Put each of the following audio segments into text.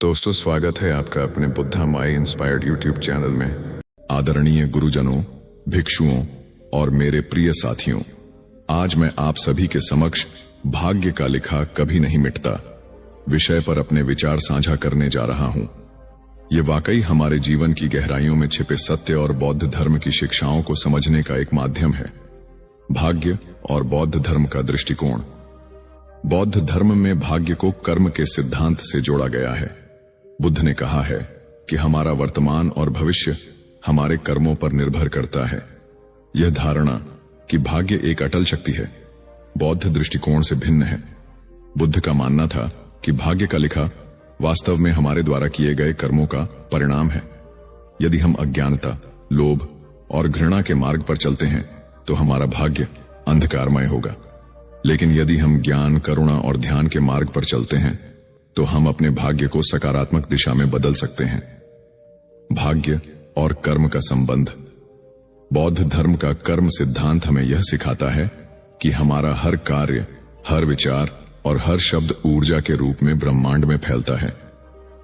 दोस्तों, स्वागत है आपका अपने बुद्धा माई इंस्पायर्ड यूट्यूब चैनल में। आदरणीय गुरुजनों, भिक्षुओं और मेरे प्रिय साथियों, आज मैं आप सभी के समक्ष भाग्य का लिखा कभी नहीं मिटता विषय पर अपने विचार साझा करने जा रहा हूं। ये वाकई हमारे जीवन की गहराइयों में छिपे सत्य और बौद्ध धर्म की शिक्षाओं को समझने का एक माध्यम है। भाग्य और बौद्ध धर्म का दृष्टिकोण। बौद्ध धर्म में भाग्य को कर्म के सिद्धांत से जोड़ा गया है। बुद्ध ने कहा है कि हमारा वर्तमान और भविष्य हमारे कर्मों पर निर्भर करता है। यह धारणा कि भाग्य एक अटल शक्ति है, बौद्ध दृष्टिकोण से भिन्न है। बुद्ध का मानना था कि भाग्य का लिखा वास्तव में हमारे द्वारा किए गए कर्मों का परिणाम है। यदि हम अज्ञानता, लोभ और घृणा के मार्ग पर चलते हैं तो हमारा भाग्य अंधकारमय होगा, लेकिन यदि हम ज्ञान, करुणा और ध्यान के मार्ग पर चलते हैं तो हम अपने भाग्य को सकारात्मक दिशा में बदल सकते हैं। भाग्य और कर्म का संबंध। बौद्ध धर्म का कर्म सिद्धांत हमें यह सिखाता है कि हमारा हर कार्य, हर विचार और हर शब्द ऊर्जा के रूप में ब्रह्मांड में फैलता है।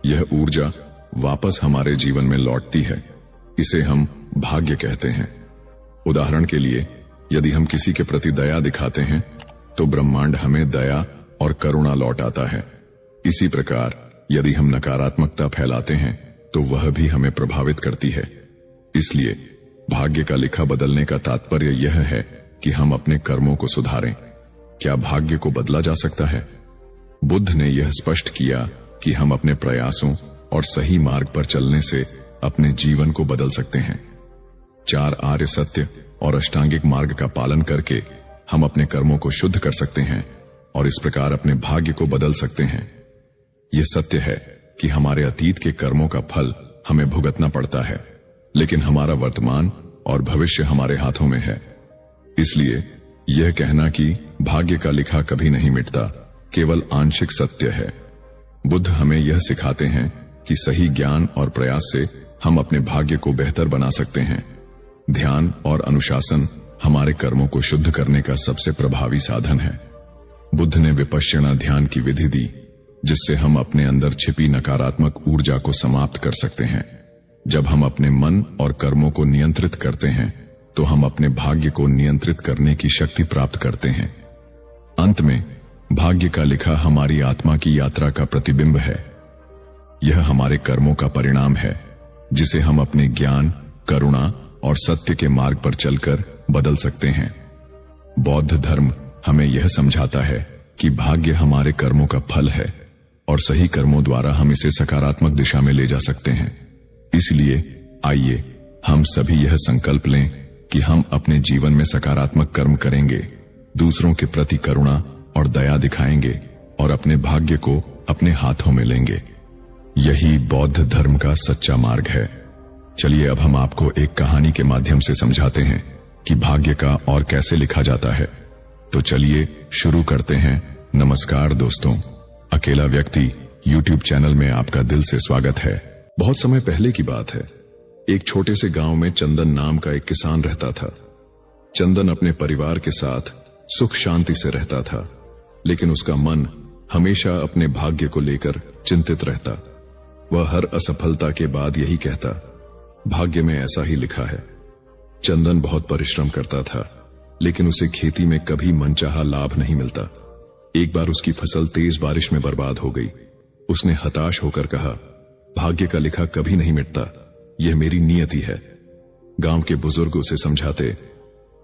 यह ऊर्जा वापस हमारे जीवन में लौटती है। इसे हम भाग्य कहते हैं। उदाहरण के लिए, यदि हम किसी के प्रति दया दिखाते हैं तो ब्रह्मांड हमें दया और करुणा लौटाता है। इसी प्रकार यदि हम नकारात्मकता फैलाते हैं तो वह भी हमें प्रभावित करती है। इसलिए भाग्य का लिखा बदलने का तात्पर्य यह है कि हम अपने कर्मों को सुधारें। क्या भाग्य को बदला जा सकता है? बुद्ध ने यह स्पष्ट किया कि हम अपने प्रयासों और सही मार्ग पर चलने से अपने जीवन को बदल सकते हैं। 4 आर्य सत्य और अष्टांगिक मार्ग का पालन करके हम अपने कर्मों को शुद्ध कर सकते हैं और इस प्रकार अपने भाग्य को बदल सकते हैं। यह सत्य है कि हमारे अतीत के कर्मों का फल हमें भुगतना पड़ता है, लेकिन हमारा वर्तमान और भविष्य हमारे हाथों में है। इसलिए यह कहना कि भाग्य का लिखा कभी नहीं मिटता केवल आंशिक सत्य है। बुद्ध हमें यह सिखाते हैं कि सही ज्ञान और प्रयास से हम अपने भाग्य को बेहतर बना सकते हैं। ध्यान और अनुशासन हमारे कर्मों को शुद्ध करने का सबसे प्रभावी साधन है। बुद्ध ने विपश्यना ध्यान की विधि दी, जिससे हम अपने अंदर छिपी नकारात्मक ऊर्जा को समाप्त कर सकते हैं। जब हम अपने मन और कर्मों को नियंत्रित करते हैं तो हम अपने भाग्य को नियंत्रित करने की शक्ति प्राप्त करते हैं। अंत में, भाग्य का लिखा हमारी आत्मा की यात्रा का प्रतिबिंब है। यह हमारे कर्मों का परिणाम है, जिसे हम अपने ज्ञान, करुणा और सत्य के मार्ग पर चलकर बदल सकते हैं। बौद्ध धर्म हमें यह समझाता है कि भाग्य हमारे कर्मों का फल है और सही कर्मों द्वारा हम इसे सकारात्मक दिशा में ले जा सकते हैं। इसलिए आइए हम सभी यह संकल्प लें कि हम अपने जीवन में सकारात्मक कर्म करेंगे, दूसरों के प्रति करुणा और दया दिखाएंगे और अपने भाग्य को अपने हाथों में लेंगे। यही बौद्ध धर्म का सच्चा मार्ग है। चलिए अब हम आपको एक कहानी के माध्यम से समझाते हैं कि भाग्य का और कैसे लिखा जाता है। तो चलिए शुरू करते हैं। नमस्कार दोस्तों, अकेला व्यक्ति यूट्यूब चैनल में आपका दिल से स्वागत है। बहुत समय पहले की बात है। एक छोटे से गांव में चंदन नाम का एक किसान रहता था। चंदन अपने परिवार के साथ सुख शांति से रहता था, लेकिन उसका मन हमेशा अपने भाग्य को लेकर चिंतित रहता। वह हर असफलता के बाद यही कहता, भाग्य में ऐसा ही लिखा है। चंदन बहुत परिश्रम करता था, लेकिन उसे खेती में कभी मनचाहा लाभ नहीं मिलता। एक बार उसकी फसल तेज बारिश में बर्बाद हो गई। उसने हताश होकर कहा, भाग्य का लिखा कभी नहीं मिटता, यह मेरी नियति है। गांव के बुजुर्ग उसे समझाते,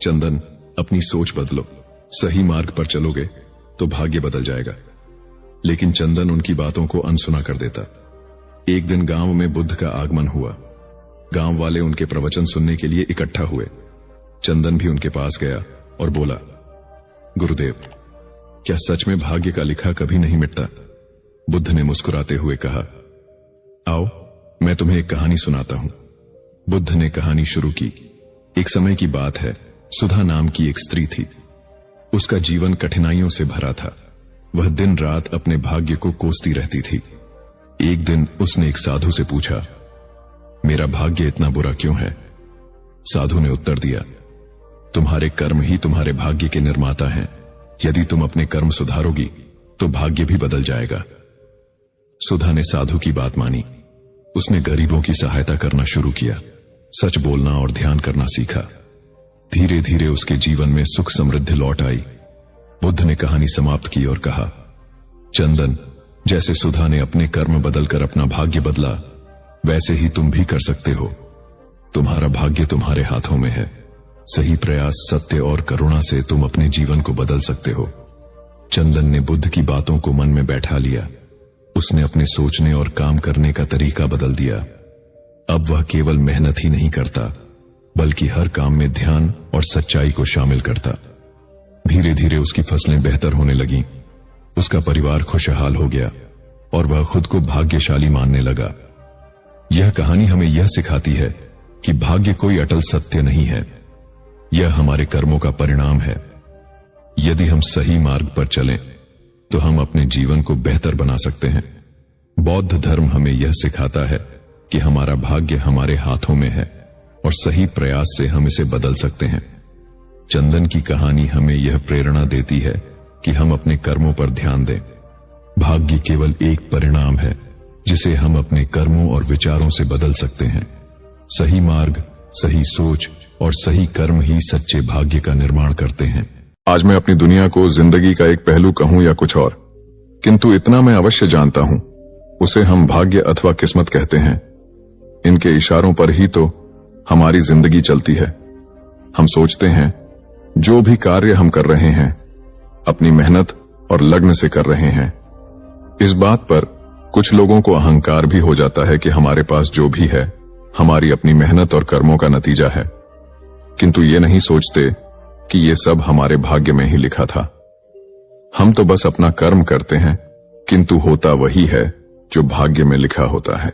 चंदन अपनी सोच बदलो, सही मार्ग पर चलोगे तो भाग्य बदल जाएगा। लेकिन चंदन उनकी बातों को अनसुना कर देता। एक दिन गांव में बुद्ध का आगमन हुआ। गांव वाले उनके प्रवचन सुनने के लिए इकट्ठा हुए। चंदन भी उनके पास गया और बोला, गुरुदेव, क्या सच में भाग्य का लिखा कभी नहीं मिटता? बुद्ध ने मुस्कुराते हुए कहा, आओ मैं तुम्हें एक कहानी सुनाता हूं। बुद्ध ने कहानी शुरू की। एक समय की बात है, सुधा नाम की एक स्त्री थी। उसका जीवन कठिनाइयों से भरा था। वह दिन रात अपने भाग्य को कोसती रहती थी। एक दिन उसने एक साधु से पूछा, मेरा भाग्य इतना बुरा क्यों है? साधु ने उत्तर दिया, तुम्हारे कर्म ही तुम्हारे भाग्य के निर्माता हैं। यदि तुम अपने कर्म सुधारोगी तो भाग्य भी बदल जाएगा। सुधा ने साधु की बात मानी। उसने गरीबों की सहायता करना शुरू किया, सच बोलना और ध्यान करना सीखा। धीरे धीरे उसके जीवन में सुख समृद्धि लौट आई। बुद्ध ने कहानी समाप्त की और कहा, चंदन, जैसे सुधा ने अपने कर्म बदलकर अपना भाग्य बदला, वैसे ही तुम भी कर सकते हो। तुम्हारा भाग्य तुम्हारे हाथों में है। सही प्रयास, सत्य और करुणा से तुम अपने जीवन को बदल सकते हो। चंदन ने बुद्ध की बातों को मन में बैठा लिया। उसने अपने सोचने और काम करने का तरीका बदल दिया। अब वह केवल मेहनत ही नहीं करता, बल्कि हर काम में ध्यान और सच्चाई को शामिल करता। धीरे धीरे उसकी फसलें बेहतर होने लगीं। उसका परिवार खुशहाल हो गया और वह खुद को भाग्यशाली मानने लगा। यह कहानी हमें यह सिखाती है कि भाग्य कोई अटल सत्य नहीं है, यह हमारे कर्मों का परिणाम है। यदि हम सही मार्ग पर चलें तो हम अपने जीवन को बेहतर बना सकते हैं। बौद्ध धर्म हमें यह सिखाता है कि हमारा भाग्य हमारे हाथों में है और सही प्रयास से हम इसे बदल सकते हैं। चंदन की कहानी हमें यह प्रेरणा देती है कि हम अपने कर्मों पर ध्यान दें। भाग्य केवल एक परिणाम है जिसे हम अपने कर्मों और विचारों से बदल सकते हैं। सही मार्ग, सही सोच और सही कर्म ही सच्चे भाग्य का निर्माण करते हैं। आज मैं अपनी दुनिया को जिंदगी का एक पहलू कहूं या कुछ और, किंतु इतना मैं अवश्य जानता हूं, उसे हम भाग्य अथवा किस्मत कहते हैं। इनके इशारों पर ही तो हमारी जिंदगी चलती है। हम सोचते हैं जो भी कार्य हम कर रहे हैं अपनी मेहनत और लगन से कर रहे हैं। इस बात पर कुछ लोगों को अहंकार भी हो जाता है कि हमारे पास जो भी है हमारी अपनी मेहनत और कर्मों का नतीजा है, किंतु ये नहीं सोचते कि ये सब हमारे भाग्य में ही लिखा था। हम तो बस अपना कर्म करते हैं, किंतु होता वही है जो भाग्य में लिखा होता है।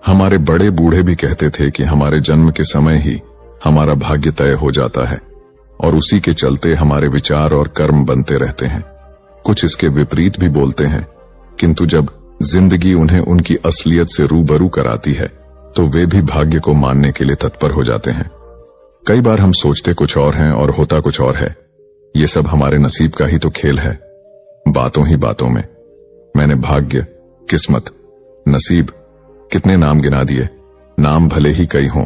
हमारे बड़े बूढ़े भी कहते थे कि हमारे जन्म के समय ही हमारा भाग्य तय हो जाता है और उसी के चलते हमारे विचार और कर्म बनते रहते हैं। कुछ इसके विपरीत भी बोलते हैं, किंतु जब जिंदगी उन्हें उनकी असलियत से रूबरू कराती है तो वे भी भाग्य को मानने के लिए तत्पर हो जाते हैं। कई बार हम सोचते कुछ और हैं और होता कुछ और है। ये सब हमारे नसीब का ही तो खेल है। बातों ही बातों में मैंने भाग्य, किस्मत, नसीब कितने नाम गिना दिए। नाम भले ही कई हों,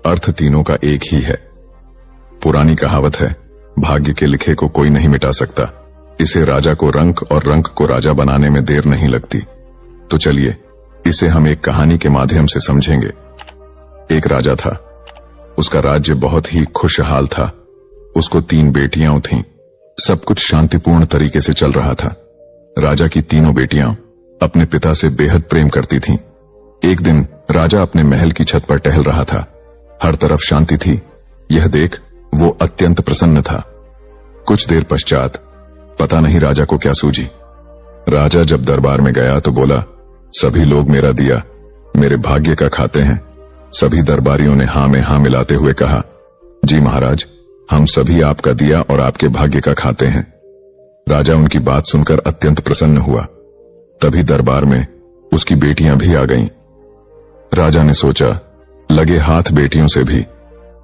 अर्थ तीनों का एक ही है। पुरानी कहावत है, भाग्य के लिखे को कोई नहीं मिटा सकता। इसे राजा को रंक और रंक को राजा बनाने में देर नहीं लगती। तो चलिए इसे हम एक कहानी के माध्यम से समझेंगे। एक राजा था। उसका राज्य बहुत ही खुशहाल था। उसको 3 बेटियां थीं। सब कुछ शांतिपूर्ण तरीके से चल रहा था। राजा की तीनों बेटियां अपने पिता से बेहद प्रेम करती थीं। एक दिन राजा अपने महल की छत पर टहल रहा था। हर तरफ शांति थी। यह देख वो अत्यंत प्रसन्न था। कुछ देर पश्चात पता नहीं राजा को क्या सूझी। राजा जब दरबार में गया तो बोला, सभी लोग मेरा दिया मेरे भाग्य का खाते हैं। सभी दरबारियों ने हां में हां मिलाते हुए कहा, जी महाराज, हम सभी आपका दिया और आपके भाग्य का खाते हैं। राजा उनकी बात सुनकर अत्यंत प्रसन्न हुआ। तभी दरबार में उसकी बेटियां भी आ गईं। राजा ने सोचा, लगे हाथ बेटियों से भी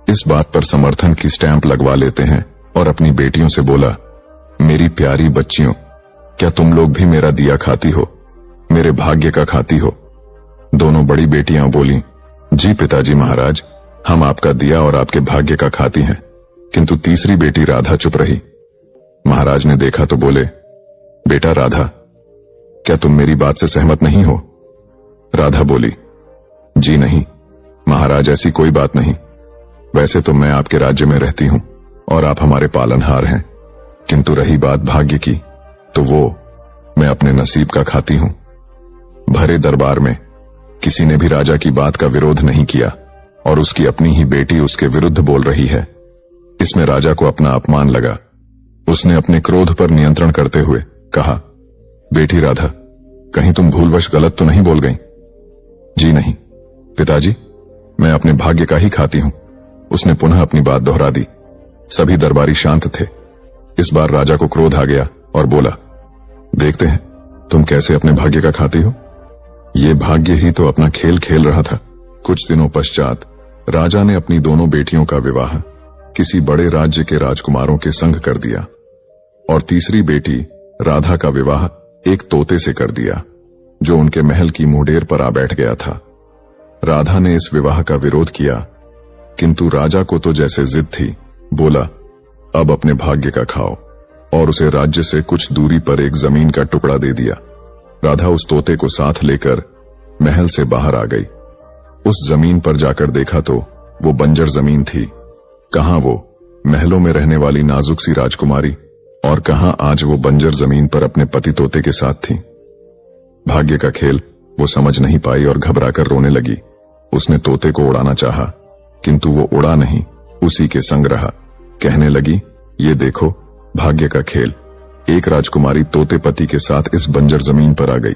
इस बात पर समर्थन की स्टैंप लगवा लेते हैं और अपनी बेटियों से बोला, मेरी प्यारी बच्चियों, क्या तुम लोग भी मेरा दिया खाती हो, मेरे भाग्य का खाती हो? दोनों बड़ी बेटियां बोली, जी पिताजी महाराज, हम आपका दिया और आपके भाग्य का खाती हैं। किंतु तीसरी बेटी राधा चुप रही। महाराज ने देखा तो बोले, बेटा राधा, क्या तुम मेरी बात से सहमत नहीं हो? राधा बोली, जी नहीं महाराज, ऐसी कोई बात नहीं। वैसे तो मैं आपके राज्य में रहती हूं और आप हमारे पालनहार हैं, किंतु रही बात भाग्य की तो वो मैं अपने नसीब का खाती हूं। भरे दरबार में किसी ने भी राजा की बात का विरोध नहीं किया और उसकी अपनी ही बेटी उसके विरुद्ध बोल रही है। इसमें राजा को अपना अपमान लगा। उसने अपने क्रोध पर नियंत्रण करते हुए कहा, बेटी राधा, कहीं तुम भूलवश गलत तो नहीं बोल गई? जी नहीं पिताजी, मैं अपने भाग्य का ही खाती हूं। उसने पुनः अपनी बात दोहरा दी। सभी दरबारी शांत थे। इस बार राजा को क्रोध आ गया और बोला, देखते हैं तुम कैसे अपने भाग्य का खाती हो। ये भाग्य ही तो अपना खेल खेल रहा था। कुछ दिनों पश्चात राजा ने अपनी दोनों बेटियों का विवाह किसी बड़े राज्य के राजकुमारों के संग कर दिया और तीसरी बेटी राधा का विवाह एक तोते से कर दिया। जो उनके महल की मुंडेर पर आ बैठ गया था। राधा ने इस विवाह का विरोध किया, किंतु राजा को तो जैसे जिद थी, बोला अब अपने भाग्य का खाओ, और उसे राज्य से कुछ दूरी पर एक जमीन का टुकड़ा दे दिया। राधा उस तोते को साथ लेकर महल से बाहर आ गई। उस जमीन पर जाकर देखा तो वो बंजर जमीन थी। कहां वो महलों में रहने वाली नाजुक सी राजकुमारी, और कहां आज वो बंजर जमीन पर अपने पति तोते के साथ थी। भाग्य का खेल वो समझ नहीं पाई और घबराकर रोने लगी। उसने तोते को उड़ाना चाहा, किंतु वो उड़ा नहीं, उसी के संग रहा। कहने लगी, ये देखो भाग्य का खेल। एक राजकुमारी तोते पति के साथ इस बंजर जमीन पर आ गई।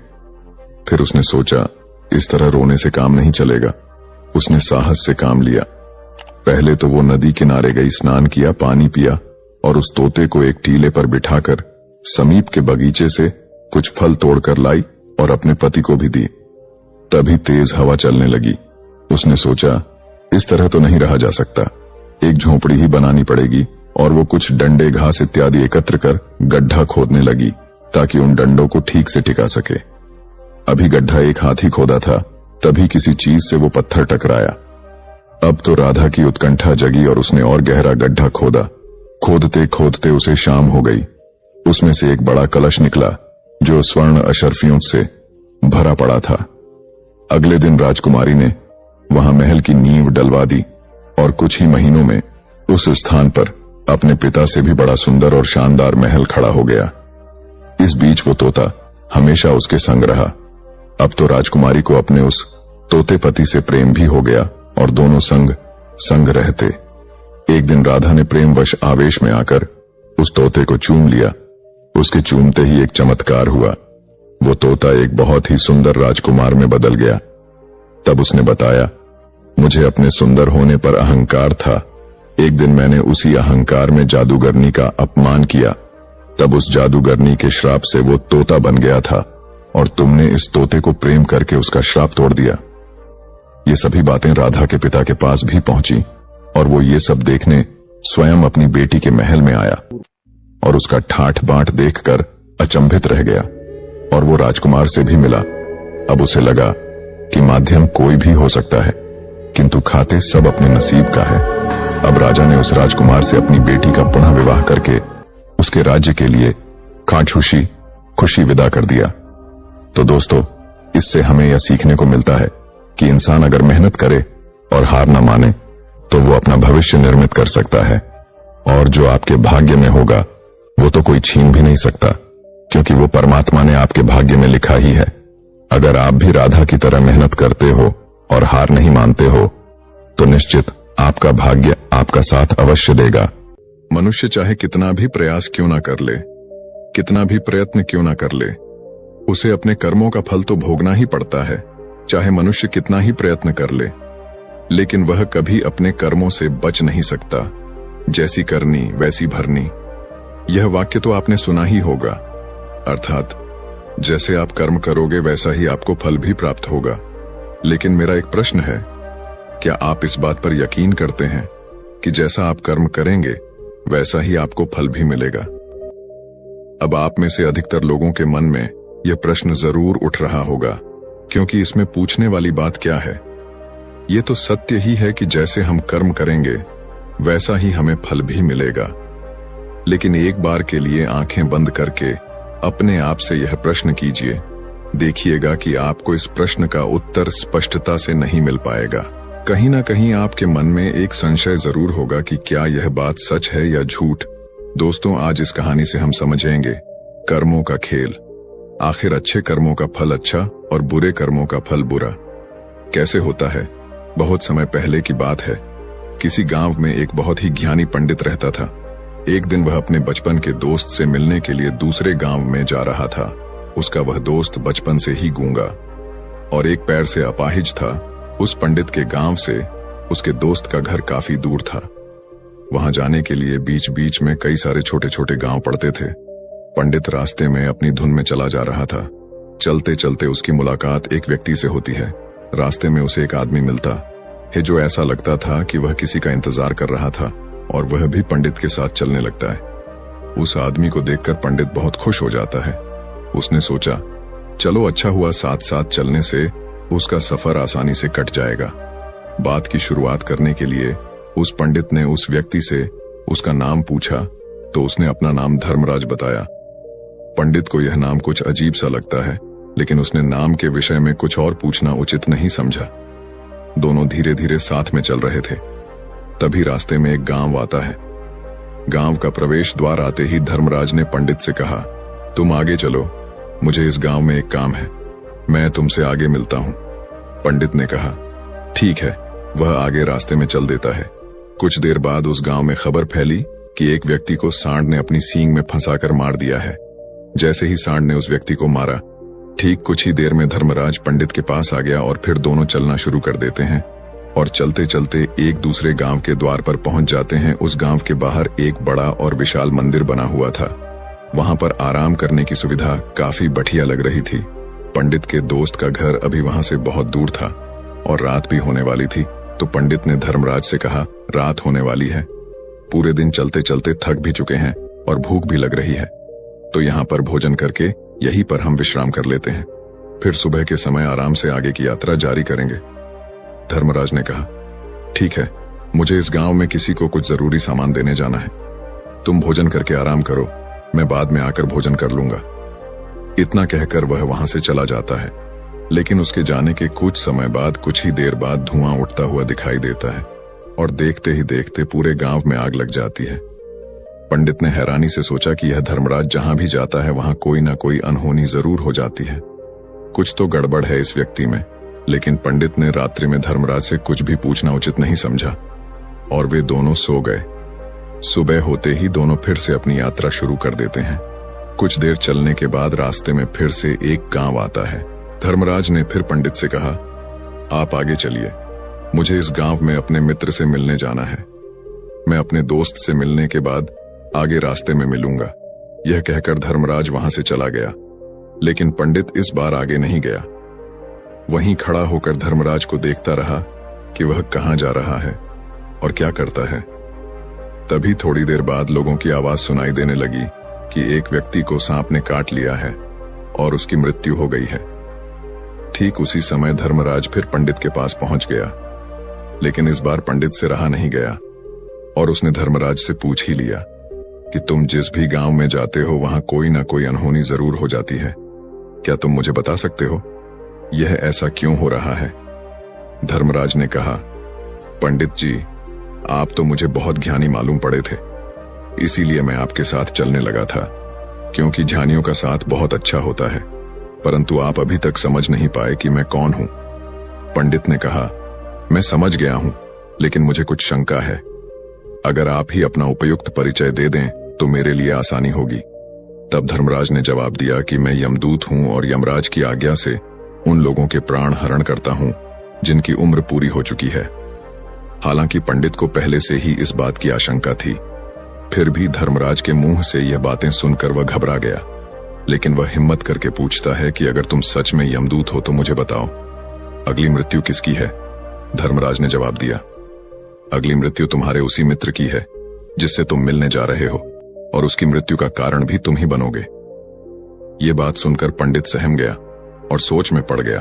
फिर उसने सोचा, इस तरह रोने से काम नहीं चलेगा। उसने साहस से काम लिया। पहले तो वो नदी किनारे गई, स्नान किया, पानी पिया, और उस तोते को एक टीले पर बिठाकर समीप के बगीचे से कुछ फल तोड़कर लाई और अपने पति को भी दी। तभी तेज हवा चलने लगी। उसने सोचा, इस तरह तो नहीं रहा जा सकता, एक झोपड़ी ही बनानी पड़ेगी, और वो कुछ डंडे, घास इत्यादि एकत्र कर गड्ढा खोदने लगी ताकि उन डंडों को ठीक से टिका सके। अभी गड्ढा एक हाथ ही खोदा था, तभी किसी चीज से वो पत्थर टकराया। अब तो राधा की उत्कंठा जगी और उसने और गहरा गड्ढा खोदा। खोदते खोदते उसे शाम हो गई। उसमें से एक बड़ा कलश निकला जो स्वर्ण अशर्फियों से भरा पड़ा था। अगले दिन राजकुमारी ने वहां महल की नींव डलवा दी और कुछ ही महीनों में उस स्थान पर अपने पिता से भी बड़ा सुंदर और शानदार महल खड़ा हो गया। इस बीच वो तोता हमेशा उसके संग रहा। अब तो राजकुमारी को अपने उस तोते पति से प्रेम भी हो गया और दोनों संग रहते। एक दिन राधा ने प्रेमवश आवेश में आकर उस तोते को चूम लिया। उसके चूमते ही एक चमत्कार हुआ। वो तोता एक बहुत ही सुंदर राजकुमार में बदल गया। तब उसने बताया, मुझे अपने सुंदर होने पर अहंकार था। एक दिन मैंने उसी अहंकार में जादूगरनी का अपमान किया। तब उस जादूगरनी के श्राप से वो तोता बन गया था और तुमने इस तोते को प्रेम करके उसका श्राप तोड़ दिया। ये सभी बातें राधा के पिता के पास भी पहुंची और वो ये सब देखने स्वयं अपनी बेटी के महल में आया और उसका ठाठ बांट देखकर अचंभित रह गया और वो राजकुमार से भी मिला। अब उसे लगा कि माध्यम कोई भी हो सकता है, किंतु खाते सब अपने नसीब का है। अब राजा ने उस राजकुमार से अपनी बेटी का पुनः विवाह करके उसके राज्य के लिए खुशी विदा कर दिया। तो दोस्तों, इससे हमें यह सीखने को मिलता है कि इंसान अगर मेहनत करे और हार न माने तो वो अपना भविष्य निर्मित कर सकता है, और जो आपके भाग्य में होगा वो तो कोई छीन भी नहीं सकता, क्योंकि वो परमात्मा ने आपके भाग्य में लिखा ही है। अगर आप भी राधा की तरह मेहनत करते हो और हार नहीं मानते हो तो निश्चित आपका भाग्य आपका साथ अवश्य देगा। मनुष्य चाहे कितना भी प्रयास क्यों ना कर ले, कितना भी प्रयत्न क्यों ना कर ले, उसे अपने कर्मों का फल तो भोगना ही पड़ता है। चाहे मनुष्य कितना ही प्रयत्न कर ले, लेकिन वह कभी अपने कर्मों से बच नहीं सकता। जैसी करनी वैसी भरनी, यह वाक्य तो आपने सुना ही होगा। अर्थात जैसे आप कर्म करोगे वैसा ही आपको फल भी प्राप्त होगा। लेकिन मेरा एक प्रश्न है, क्या आप इस बात पर यकीन करते हैं कि जैसा आप कर्म करेंगे वैसा ही आपको फल भी मिलेगा? अब आप में से अधिकतर लोगों के मन में यह प्रश्न जरूर उठ रहा होगा, क्योंकि इसमें पूछने वाली बात क्या है? ये तो सत्य ही है कि जैसे हम कर्म करेंगे वैसा ही हमें फल भी मिलेगा। लेकिन एक बार के लिए आंखें बंद करके अपने आप से यह प्रश्न कीजिए, देखिएगा कि आपको इस प्रश्न का उत्तर स्पष्टता से नहीं मिल पाएगा। कहीं ना कहीं आपके मन में एक संशय जरूर होगा कि क्या यह बात सच है या झूठ। दोस्तों, आज इस कहानी से हम समझेंगे कर्मों का खेल। आखिर अच्छे कर्मों का फल अच्छा और बुरे कर्मों का फल बुरा कैसे होता है? बहुत समय पहले की बात है। किसी गांव में एक बहुत ही ज्ञानी पंडित रहता था। एक दिन वह अपने बचपन के दोस्त से मिलने के लिए दूसरे गांव में जा रहा था। उसका वह दोस्त बचपन से ही गूंगा और एक पैर से अपाहिज था। उस पंडित के गांव से उसके दोस्त का घर काफी दूर था। वहां जाने के लिए बीच बीच में कई सारे छोटे छोटे गांव पड़ते थे। पंडित रास्ते में अपनी धुन में चला जा रहा था। चलते चलते उसकी मुलाकात एक व्यक्ति से होती है। रास्ते में उसे एक आदमी मिलता है जो ऐसा लगता था कि वह किसी का इंतजार कर रहा था, और वह भी पंडित के साथ चलने लगता है। उस आदमी को देखकर पंडित बहुत खुश हो जाता है। उसने सोचा, चलो अच्छा हुआ, साथ साथ चलने से उसका सफर आसानी से कट जाएगा। बात की शुरुआत करने के लिए उस पंडित ने उस व्यक्ति से उसका नाम पूछा तो उसने अपना नाम धर्मराज बताया। पंडित को यह नाम कुछ अजीब सा लगता है, लेकिन उसने नाम के विषय में कुछ और पूछना उचित नहीं समझा। दोनों धीरे धीरे साथ में चल रहे थे। तभी रास्ते में एक गांव आता है। गांव का प्रवेश द्वार आते ही धर्मराज ने पंडित से कहा, तुम आगे चलो, मुझे इस गांव में एक काम है, मैं तुमसे आगे मिलता हूं। पंडित ने कहा, ठीक है। वह आगे रास्ते में चल देता है। कुछ देर बाद उस गांव में खबर फैली कि एक व्यक्ति को सांड ने अपनी सींग में फंसाकर मार दिया है। जैसे ही सांड ने उस व्यक्ति को मारा, ठीक कुछ ही देर में धर्मराज पंडित के पास आ गया और फिर दोनों चलना शुरू कर देते हैं और चलते चलते एक दूसरे गांव के द्वार पर पहुंच जाते हैं। उस गांव के बाहर एक बड़ा और विशाल मंदिर बना हुआ था। वहां पर आराम करने की सुविधा काफी बढ़िया लग रही थी। पंडित के दोस्त का घर अभी वहां से बहुत दूर था और रात भी होने वाली थी, तो पंडित ने धर्मराज से कहा, रात होने वाली है, पूरे दिन चलते चलते थक भी चुके हैं और भूख भी लग रही है, तो यहाँ पर भोजन करके यहीं पर हम विश्राम कर लेते हैं, फिर सुबह के समय आराम से आगे की यात्रा जारी करेंगे। धर्मराज ने कहा, ठीक है, मुझे इस गांव में किसी को कुछ जरूरी सामान देने जाना है, तुम भोजन करके आराम करो, मैं बाद में आकर भोजन कर लूंगा। इतना कहकर वह वहां से चला जाता है। लेकिन उसके जाने के कुछ समय बाद, कुछ ही देर बाद धुआं उठता हुआ दिखाई देता है और देखते ही देखते पूरे गांव में आग लग जाती है। पंडित ने हैरानी से सोचा कि यह धर्मराज जहां भी जाता है वहां कोई ना कोई अनहोनी जरूर हो जाती है, कुछ तो गड़बड़ है इस व्यक्ति में। लेकिन पंडित ने रात्रि में धर्मराज से कुछ भी पूछना उचित नहीं समझा और वे दोनों सो गए। सुबह होते ही दोनों फिर से अपनी यात्रा शुरू कर देते हैं। कुछ देर चलने के बाद रास्ते में फिर से एक गांव आता है। धर्मराज ने फिर पंडित से कहा, आप आगे चलिए, मुझे इस गांव में अपने मित्र से मिलने जाना है, मैं अपने दोस्त से मिलने के बाद आगे रास्ते में मिलूंगा। यह कहकर धर्मराज वहां से चला गया, लेकिन पंडित इस बार आगे नहीं गया। वहीं खड़ा होकर धर्मराज को देखता रहा कि वह कहां जा रहा है और क्या करता है। तभी थोड़ी देर बाद लोगों की आवाज सुनाई देने लगी कि एक व्यक्ति को सांप ने काट लिया है और उसकी मृत्यु हो गई है। ठीक उसी समय धर्मराज फिर पंडित के पास पहुंच गया, लेकिन इस बार पंडित से रहा नहीं गया और उसने धर्मराज से पूछ ही लिया कि तुम जिस भी गांव में जाते हो वहां कोई ना कोई अनहोनी जरूर हो जाती है, क्या तुम मुझे बता सकते हो यह ऐसा क्यों हो रहा है? धर्मराज ने कहा, पंडित जी, आप तो मुझे बहुत ज्ञानी मालूम पड़े थे, इसीलिए मैं आपके साथ चलने लगा था, क्योंकि ज्ञानियों का साथ बहुत अच्छा होता है, परंतु आप अभी तक समझ नहीं पाए कि मैं कौन हूं। पंडित ने कहा, मैं समझ गया हूं, लेकिन मुझे कुछ शंका है, अगर आप ही अपना उपयुक्त परिचय दे दें तो मेरे लिए आसानी होगी। तब धर्मराज ने जवाब दिया कि मैं यमदूत हूं और यमराज की आज्ञा से उन लोगों के प्राण हरण करता हूं जिनकी उम्र पूरी हो चुकी है। हालांकि पंडित को पहले से ही इस बात की आशंका थी, फिर भी धर्मराज के मुंह से यह बातें सुनकर वह घबरा गया। लेकिन वह हिम्मत करके पूछता है कि अगर तुम सच में यमदूत हो तो मुझे बताओ, अगली मृत्यु किसकी है? धर्मराज ने जवाब दिया, अगली मृत्यु तुम्हारे उसी मित्र की है जिससे तुम मिलने जा रहे हो, और उसकी मृत्यु का कारण भी तुम ही बनोगे। ये बात सुनकर पंडित सहम गया और सोच में पड़ गया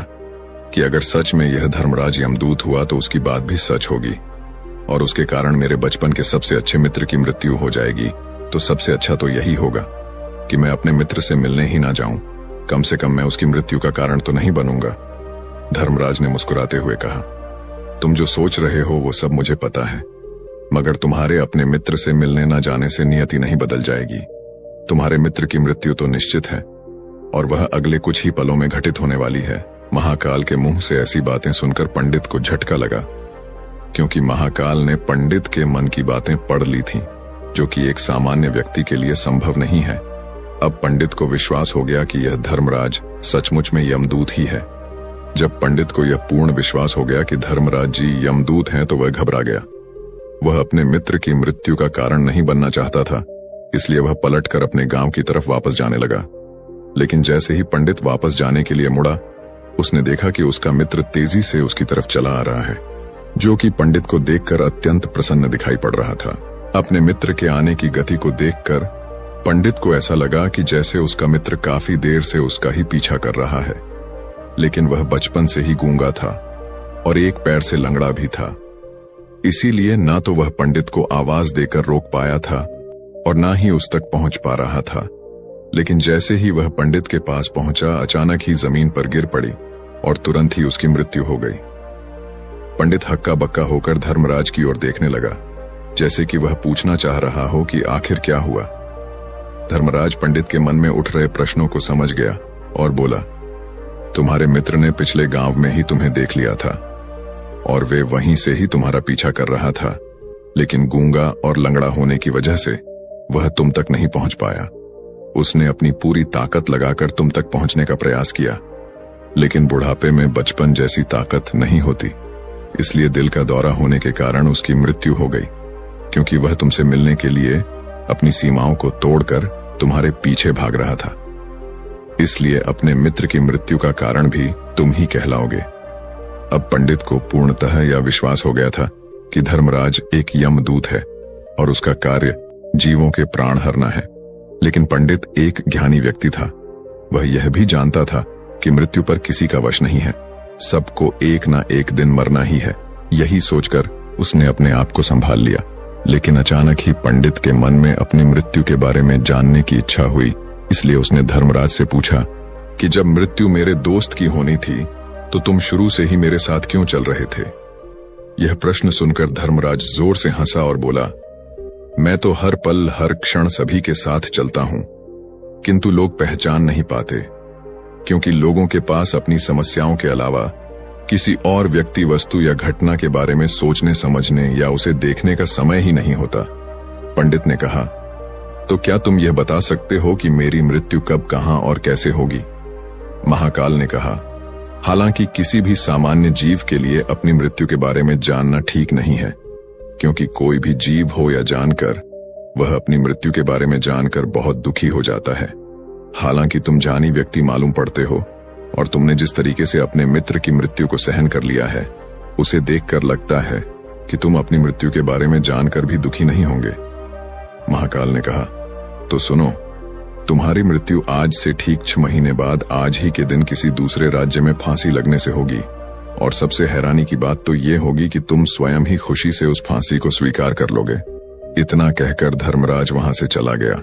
कि अगर सच में यह धर्मराज यमदूत हुआ तो उसकी बात भी सच होगी और उसके कारण मेरे बचपन के सबसे अच्छे मित्र की मृत्यु हो जाएगी। तो सबसे अच्छा तो यही होगा कि मैं अपने मित्र से मिलने ही ना जाऊं, कम से कम मैं उसकी मृत्यु का कारण तो नहीं बनूंगा। धर्मराज ने मुस्कुराते हुए कहा, तुम जो सोच रहे हो वो सब मुझे पता है, मगर तुम्हारे अपने मित्र से मिलने न जाने से नियति नहीं बदल जाएगी। तुम्हारे मित्र की मृत्यु तो निश्चित है और वह अगले कुछ ही पलों में घटित होने वाली है। महाकाल के मुंह से ऐसी बातें सुनकर पंडित को झटका लगा, क्योंकि महाकाल ने पंडित के मन की बातें पढ़ ली थीं, जो कि एक सामान्य व्यक्ति के लिए संभव नहीं है। अब पंडित को विश्वास हो गया कि यह धर्मराज सचमुच में यमदूत ही है। जब पंडित को यह पूर्ण विश्वास हो गया कि धर्मराज जी यमदूत हैं तो वह घबरा गया। वह अपने मित्र की मृत्यु का कारण नहीं बनना चाहता था, इसलिए वह पलटकर अपने गांव की तरफ वापस जाने लगा। लेकिन जैसे ही पंडित वापस जाने के लिए मुड़ा, उसने देखा कि उसका मित्र तेजी से उसकी तरफ चला आ रहा है, जो कि पंडित को देखकर अत्यंत प्रसन्न दिखाई पड़ रहा था। अपने मित्र के आने की गति को देखकर पंडित को ऐसा लगा कि जैसे उसका मित्र काफी देर से उसका ही पीछा कर रहा है, लेकिन वह बचपन से ही गूंगा था और एक पैर से लंगड़ा भी था। इसीलिए ना तो वह पंडित को आवाज देकर रोक पाया था और ना ही उस तक पहुंच पा रहा था। लेकिन जैसे ही वह पंडित के पास पहुंचा, अचानक ही जमीन पर गिर पड़ी और तुरंत ही उसकी मृत्यु हो गई। पंडित हक्का बक्का होकर धर्मराज की ओर देखने लगा, जैसे कि वह पूछना चाह रहा हो कि आखिर क्या हुआ। धर्मराज पंडित के मन में उठ रहे प्रश्नों को समझ गया और बोला, तुम्हारे मित्र ने पिछले गांव में ही तुम्हें देख लिया था और वे वहीं से ही तुम्हारा पीछा कर रहा था, लेकिन गूंगा और लंगड़ा होने की वजह से वह तुम तक नहीं पहुंच पाया। उसने अपनी पूरी ताकत लगाकर तुम तक पहुंचने का प्रयास किया, लेकिन बुढ़ापे में बचपन जैसी ताकत नहीं होती, इसलिए दिल का दौरा होने के कारण उसकी मृत्यु हो गई, क्योंकि वह तुमसे मिलने के लिए अपनी सीमाओं को तोड़कर तुम्हारे पीछे भाग रहा था। इसलिए अपने मित्र की मृत्यु का कारण भी तुम ही कहलाओगे। अब पंडित को पूर्णतः यह विश्वास हो गया था कि धर्मराज एक यमदूत है और उसका कार्य जीवों के प्राण हरना है। लेकिन पंडित एक ज्ञानी व्यक्ति था। वह यह भी जानता था कि मृत्यु पर किसी का वश नहीं है, सबको एक ना एक दिन मरना ही है। यही सोचकर उसने अपने आप को संभाल लिया। लेकिन अचानक ही पंडित के मन में अपनी मृत्यु के बारे में जानने की इच्छा हुई, इसलिए उसने धर्मराज से पूछा कि जब मृत्यु मेरे दोस्त की होनी थी तो तुम शुरू से ही मेरे साथ क्यों चल रहे थे। यह प्रश्न सुनकर धर्मराज जोर से हंसा और बोला, मैं तो हर पल हर क्षण सभी के साथ चलता हूं, किंतु लोग पहचान नहीं पाते, क्योंकि लोगों के पास अपनी समस्याओं के अलावा किसी और व्यक्ति, वस्तु या घटना के बारे में सोचने समझने या उसे देखने का समय ही नहीं होता। पंडित ने कहा, तो क्या तुम यह बता सकते हो कि मेरी मृत्यु कब, कहां और कैसे होगी। महाकाल ने कहा, हालांकि किसी भी सामान्य जीव के लिए अपनी मृत्यु के बारे में जानना ठीक नहीं है, क्योंकि कोई भी जीव हो या जानकर, वह अपनी मृत्यु के बारे में जानकर बहुत दुखी हो जाता है। हालांकि तुम जानी व्यक्ति मालूम पड़ते हो और तुमने जिस तरीके से अपने मित्र की मृत्यु को सहन कर लिया है, उसे देखकर लगता है कि तुम अपनी मृत्यु के बारे में जानकर भी दुखी नहीं होंगे। महाकाल ने कहा, तो सुनो, तुम्हारी मृत्यु आज से ठीक 6 महीने बाद आज ही के दिन किसी दूसरे राज्य में फांसी लगने से होगी। और सबसे हैरानी की बात तो ये होगी कि तुम स्वयं ही खुशी से उस फांसी को स्वीकार कर लोगे। इतना कहकर धर्मराज वहां से चला गया,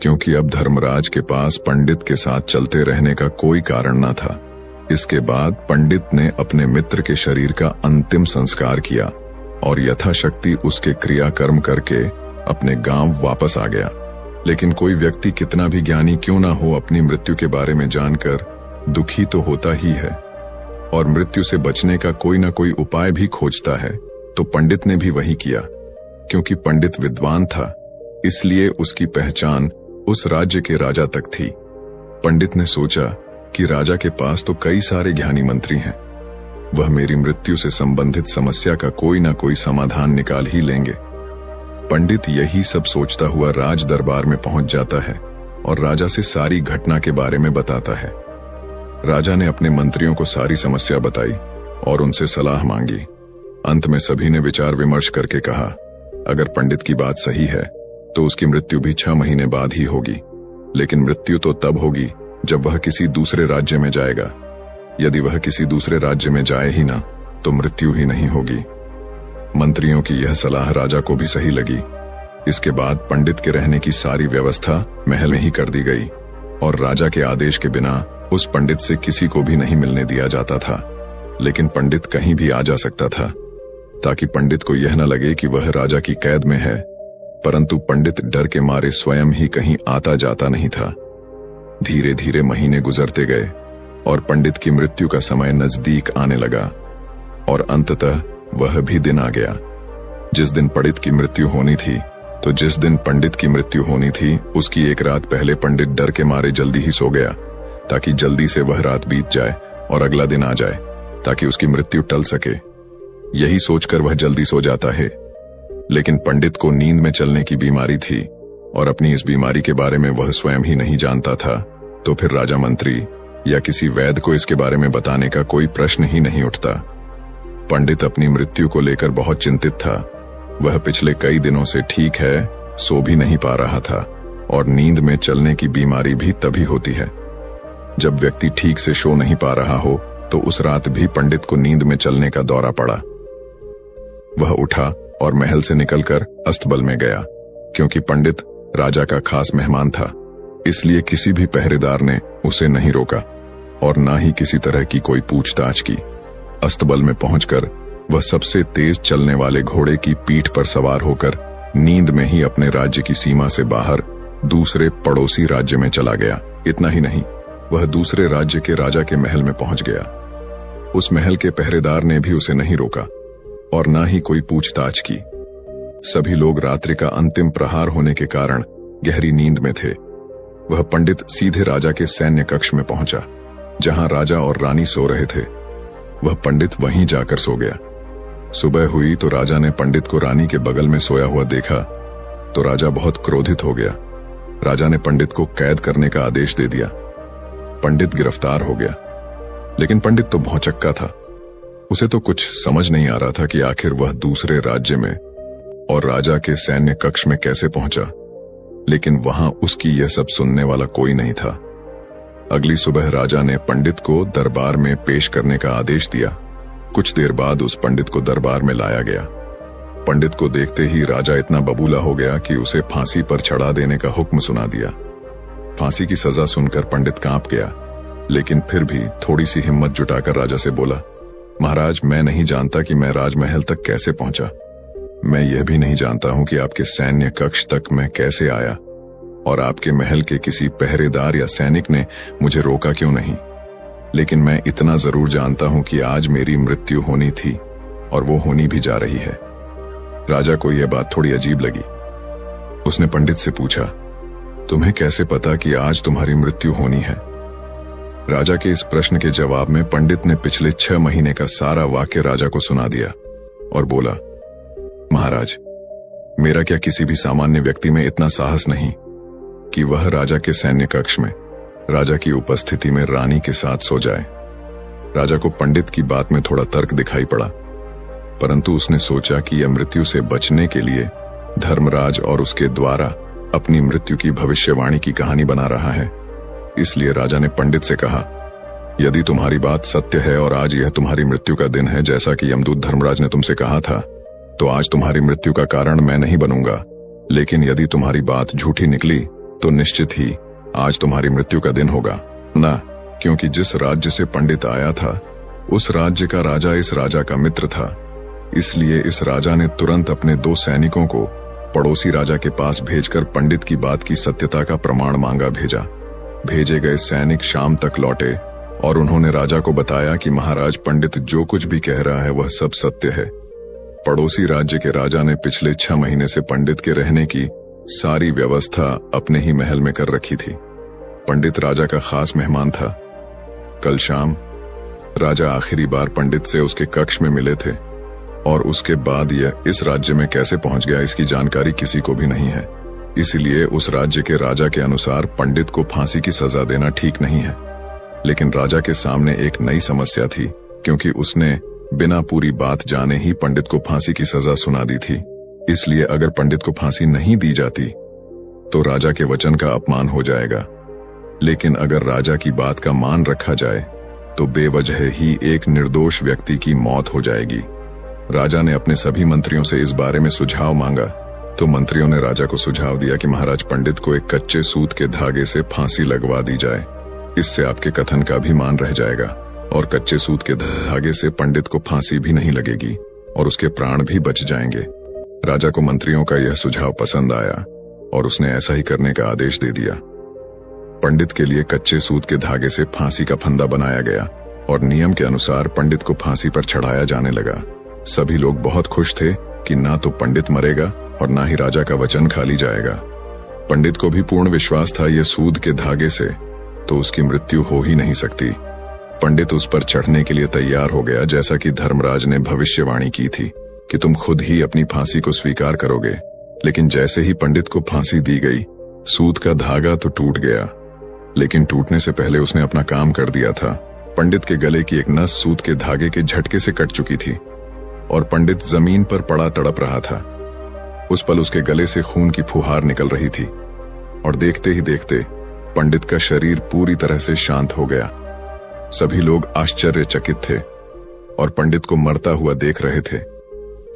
क्योंकि अब धर्मराज के पास पंडित के साथ चलते रहने का कोई कारण न था। इसके बाद पंडित ने अपने मित्र के शरीर का अंतिम संस्कार किया और यथाशक्ति उसके क्रियाकर्म करके अपने गांव वापस आ गया। लेकिन कोई व्यक्ति कितना भी ज्ञानी क्यों ना हो, अपनी मृत्यु के बारे में जानकर दुखी तो होता ही है और मृत्यु से बचने का कोई ना कोई उपाय भी खोजता है। तो पंडित ने भी वही किया। क्योंकि पंडित विद्वान था, इसलिए उसकी पहचान उस राज्य के राजा तक थी। पंडित ने सोचा कि राजा के पास तो कई सारे ज्ञानी मंत्री हैं, वह मेरी मृत्यु से संबंधित समस्या का कोई ना कोई समाधान निकाल ही लेंगे। पंडित यही सब सोचता हुआ राज दरबार में पहुंच जाता है और राजा से सारी घटना के बारे में बताता है। राजा ने अपने मंत्रियों को सारी समस्या बताई और उनसे सलाह मांगी। अंत में सभी ने विचार विमर्श करके कहा, अगर पंडित की बात सही है तो उसकी मृत्यु भी 6 महीने बाद ही होगी, लेकिन मृत्यु तो तब होगी जब वह किसी दूसरे राज्य में जाएगा। यदि वह किसी दूसरे राज्य में जाए ही ना, तो मृत्यु ही नहीं होगी। मंत्रियों की यह सलाह राजा को भी सही लगी। इसके बाद पंडित के रहने की सारी व्यवस्था महल में ही कर दी गई और राजा के आदेश के बिना उस पंडित से किसी को भी नहीं मिलने दिया जाता था। लेकिन पंडित कहीं भी आ जा सकता था, ताकि पंडित को यह न लगे कि वह राजा की कैद में है। परंतु पंडित डर के मारे स्वयं ही कहीं आता जाता नहीं था। धीरे धीरे महीने गुजरते गए और पंडित की मृत्यु का समय नजदीक आने लगा और अंततः वह भी दिन आ गया जिस दिन पंडित की मृत्यु होनी थी। तो जिस दिन पंडित की मृत्यु होनी थी, उसकी एक रात पहले पंडित डर के मारे जल्दी ही सो गया, ताकि जल्दी से वह रात बीत जाए और अगला दिन आ जाए, ताकि उसकी मृत्यु टल सके। यही सोचकर वह जल्दी सो जाता है। लेकिन पंडित को नींद में चलने की बीमारी थी और अपनी इस बीमारी के बारे में वह स्वयं ही नहीं जानता था। तो फिर राजा मंत्री या किसी वैद्य को इसके बारे में बताने का कोई प्रश्न ही नहीं उठता। पंडित अपनी मृत्यु को लेकर बहुत चिंतित था। वह पिछले कई दिनों से ठीक है, सो भी नहीं पा रहा था। और नींद में चलने की बीमारी भी तभी होती है जब व्यक्ति ठीक से सो नहीं पा रहा हो। तो उस रात भी पंडित को नींद में चलने का दौरा पड़ा। वह उठा और महल से निकलकर अस्तबल में गया। क्योंकि पंडित राजा का खास मेहमान था, इसलिए किसी भी पहरेदार ने उसे नहीं रोका और ना ही किसी तरह की कोई पूछताछ की। अस्तबल में पहुंचकर वह सबसे तेज चलने वाले घोड़े की पीठ पर सवार होकर नींद में ही अपने राज्य की सीमा से बाहर दूसरे पड़ोसी राज्य में चला गया। इतना ही नहीं, वह दूसरे राज्य के राजा के महल में पहुंच गया। उस महल के पहरेदार ने भी उसे नहीं रोका और ना ही कोई पूछताछ की। सभी लोग रात्रि का अंतिम प्रहार होने के कारण गहरी नींद में थे। वह पंडित सीधे राजा के सैन्य कक्ष में पहुंचा, जहां राजा और रानी सो रहे थे। वह पंडित वहीं जाकर सो गया। सुबह हुई तो राजा ने पंडित को रानी के बगल में सोया हुआ देखा तो राजा बहुत क्रोधित हो गया। राजा ने पंडित को कैद करने का आदेश दे दिया। पंडित गिरफ्तार हो गया, लेकिन पंडित तो भौचक्का था। उसे तो कुछ समझ नहीं आ रहा था कि आखिर वह दूसरे राज्य में और राजा के सैन्य कक्ष में कैसे पहुंचा। लेकिन वहां उसकी यह सब सुनने वाला कोई नहीं था। अगली सुबह राजा ने पंडित को दरबार में पेश करने का आदेश दिया। कुछ देर बाद उस पंडित को दरबार में लाया गया। पंडित को देखते ही राजा इतना बबूला हो गया कि उसे फांसी पर चढ़ा देने का हुक्म सुना दिया। फांसी की सजा सुनकर पंडित कांप गया, लेकिन फिर भी थोड़ी सी हिम्मत जुटाकर राजा से बोला, महाराज, मैं नहीं जानता कि मैं राजमहल तक कैसे पहुंचा। मैं यह भी नहीं जानता हूं कि आपके सैन्य कक्ष तक मैं कैसे आया और आपके महल के किसी पहरेदार या सैनिक ने मुझे रोका क्यों नहीं। लेकिन मैं इतना जरूर जानता हूं कि आज मेरी मृत्यु होनी थी और वो होनी भी जा रही है। राजा को यह बात थोड़ी अजीब लगी। उसने पंडित से पूछा, तुम्हें कैसे पता कि आज तुम्हारी मृत्यु होनी है? राजा के इस प्रश्न के जवाब में पंडित ने पिछले 6 महीने का सारा वाक्य राजा को सुना दिया और बोला, महाराज, मेरा क्या किसी भी सामान्य व्यक्ति में इतना साहस नहीं कि वह राजा के सैन्य कक्ष में राजा की उपस्थिति में रानी के साथ सो जाए। राजा को पंडित की बात में थोड़ा तर्क दिखाई पड़ा, परंतु उसने सोचा कि यह मृत्यु से बचने के लिए धर्मराज और उसके द्वारा अपनी मृत्यु की भविष्यवाणी की कहानी बना रहा है। इसलिए राजा ने पंडित से कहा, यदि तुम्हारी बात सत्य है और आज यह तुम्हारी मृत्यु का दिन है जैसा कि यमदूत धर्मराज ने तुमसे कहा था, तो आज तुम्हारी मृत्यु का कारण मैं नहीं बनूंगा। लेकिन यदि तुम्हारी बात झूठी निकली तो निश्चित ही आज तुम्हारी मृत्यु का दिन होगा ना, क्योंकि जिस राज्य से पंडित आया था उस राज्य का राजा इस राजा का मित्र था। इसलिए इस राजा ने तुरंत अपने 2 सैनिकों को पड़ोसी राजा के पास भेजकर पंडित की बात की सत्यता का प्रमाण मांगा भेजा। भेजे गए सैनिक शाम तक लौटे और उन्होंने राजा को बताया कि महाराज, पंडित जो कुछ भी कह रहा है वह सब सत्य है। पड़ोसी राज्य के राजा ने पिछले 6 महीने से पंडित के रहने की सारी व्यवस्था अपने ही महल में कर रखी थी। पंडित राजा का खास मेहमान था। कल शाम राजा आखिरी बार पंडित से उसके कक्ष में मिले थे और उसके बाद यह इस राज्य में कैसे पहुंच गया इसकी जानकारी किसी को भी नहीं है। इसलिए उस राज्य के राजा के अनुसार पंडित को फांसी की सजा देना ठीक नहीं है। लेकिन राजा के सामने एक नई समस्या थी, क्योंकि उसने बिना पूरी बात जाने ही पंडित को फांसी की सजा सुना दी थी। इसलिए अगर पंडित को फांसी नहीं दी जाती तो राजा के वचन का अपमान हो जाएगा। लेकिन अगर राजा की बात का मान रखा जाए तो बेवजह ही एक निर्दोष व्यक्ति की मौत हो जाएगी। राजा ने अपने सभी मंत्रियों से इस बारे में सुझाव मांगा तो मंत्रियों ने राजा को सुझाव दिया कि महाराज, पंडित को एक कच्चे सूत के धागे से फांसी लगवा दी जाए। इससे आपके कथन का भी मान रह जाएगा और कच्चे सूत के धागे से पंडित को फांसी भी नहीं लगेगी और उसके प्राण भी बच जाएंगे। राजा को मंत्रियों का यह सुझाव पसंद आया और उसने ऐसा ही करने का आदेश दे दिया। पंडित के लिए कच्चे सूत के धागे से फांसी का फंदा बनाया गया और नियम के अनुसार पंडित को फांसी पर चढ़ाया जाने लगा। सभी लोग बहुत खुश थे कि ना तो पंडित मरेगा और ना ही राजा का वचन खाली जाएगा। पंडित को भी पूर्ण विश्वास था ये सूद के धागे से तो उसकी मृत्यु हो ही नहीं सकती। पंडित उस पर चढ़ने के लिए तैयार हो गया, जैसा कि धर्मराज ने भविष्यवाणी की थी कि तुम खुद ही अपनी फांसी को स्वीकार करोगे। लेकिन जैसे ही पंडित को फांसी दी गई, सूत का धागा तो टूट गया, लेकिन टूटने से पहले उसने अपना काम कर दिया था। पंडित के गले की एक नस सूत के धागे के झटके से कट चुकी थी और पंडित जमीन पर पड़ा तड़प रहा था। उस पल उसके गले से खून की फुहार निकल रही थी। और देखते ही देखते पंडित का शरीर पूरी तरह से शांत हो गया। सभी लोग आश्चर्यचकित थे और पंडित को मरता हुआ देख रहे थे।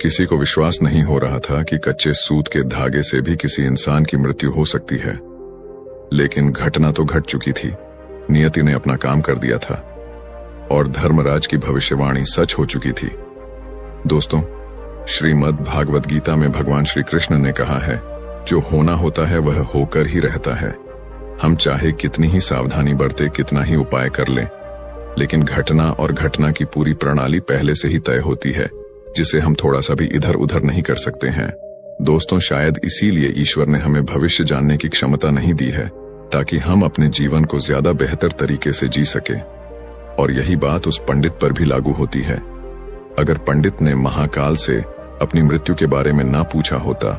किसी को विश्वास नहीं हो रहा था कि कच्चे सूत के धागे से भी किसी इंसान की मृत्यु हो सकती है। लेकिन घटना तो घट चुकी थी। नियति ने अपना काम कर दिया था और धर्मराज की भविष्यवाणी सच हो चुकी थी। दोस्तों, श्रीमद् भागवत गीता में भगवान श्री कृष्ण ने कहा है, जो होना होता है वह होकर ही रहता है। हम चाहे कितनी ही सावधानी बरते, कितना ही उपाय कर लें, लेकिन घटना और घटना की पूरी प्रणाली पहले से ही तय होती है, जिसे हम थोड़ा सा भी इधर उधर नहीं कर सकते हैं। दोस्तों, शायद इसीलिए ईश्वर ने हमें भविष्य जानने की क्षमता नहीं दी है, ताकि हम अपने जीवन को ज्यादा बेहतर तरीके से जी सके। और यही बात उस पंडित पर भी लागू होती है। अगर पंडित ने महाकाल से अपनी मृत्यु के बारे में ना पूछा होता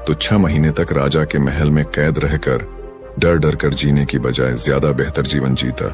तो 6 महीने तक राजा के महल में कैद रहकर डर डर कर जीने की बजाय ज्यादा बेहतर जीवन जीता।